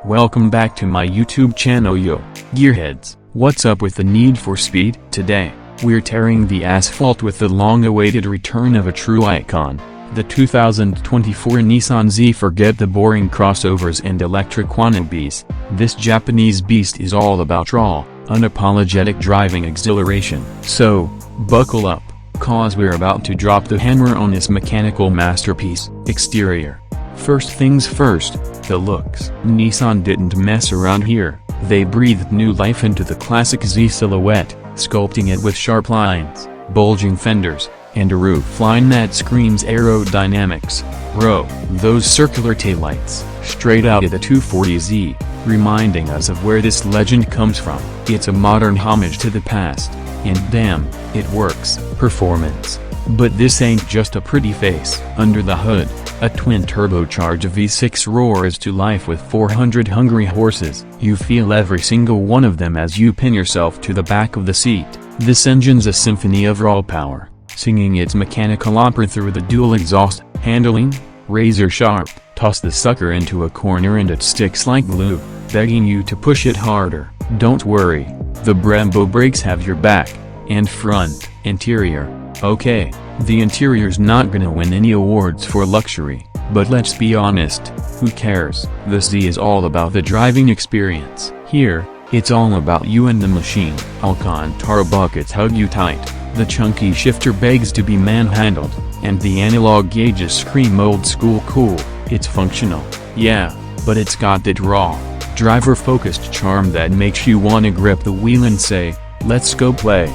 Welcome back to my YouTube channel yo, gearheads. What's up with the need for speed? Today, we're tearing the asphalt with the long-awaited return of a true icon, the 2024 Nissan Z. Forget the boring crossovers and electric wannabes. This Japanese beast is all about raw, unapologetic driving exhilaration. So, buckle up, cause we're about to drop the hammer on this mechanical masterpiece. Exterior. First things first, the looks. Nissan didn't mess around here. They breathed new life into the classic Z silhouette, sculpting it with sharp lines, bulging fenders, and a roofline that screams aerodynamics. Bro, those circular taillights, straight out of the 240Z, reminding us of where this legend comes from. It's a modern homage to the past, and damn, it works. Performance. But this ain't just a pretty face. Under the hood, a twin-turbocharged V6 roars to life with 400 hungry horses. You feel every single one of them as you pin yourself to the back of the seat. This engine's a symphony of raw power, singing its mechanical opera through the dual exhaust. Handling, razor sharp. Toss the sucker into a corner and it sticks like glue, begging you to push it harder. Don't worry, the Brembo brakes have your back. And front. Interior. Okay, the interior's not gonna win any awards for luxury, but let's be honest, who cares? The Z is all about the driving experience. Here, it's all about you and the machine. Alcantara buckets hug you tight, the chunky shifter begs to be manhandled, and the analog gauges scream old school cool. It's functional, yeah, but it's got that raw, driver-focused charm that makes you wanna grip the wheel and say, let's go play.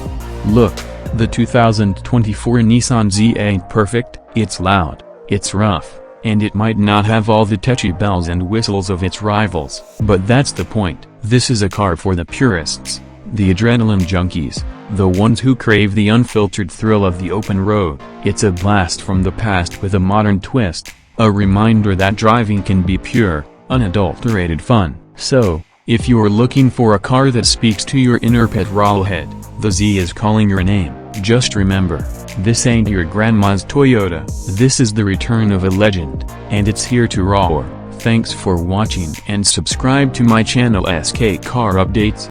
Look, the 2024 Nissan Z ain't perfect, it's loud, it's rough, and it might not have all the touchy bells and whistles of its rivals. But that's the point. This is a car for the purists, the adrenaline junkies, the ones who crave the unfiltered thrill of the open road. It's a blast from the past with a modern twist, a reminder that driving can be pure, unadulterated fun. So, if you're looking for a car that speaks to your inner petrolhead, the Z is calling your name. Just remember, this ain't your grandma's Toyota. This is the return of a legend, and it's here to roar. Thanks for watching and subscribe to my channel SK Car Updates.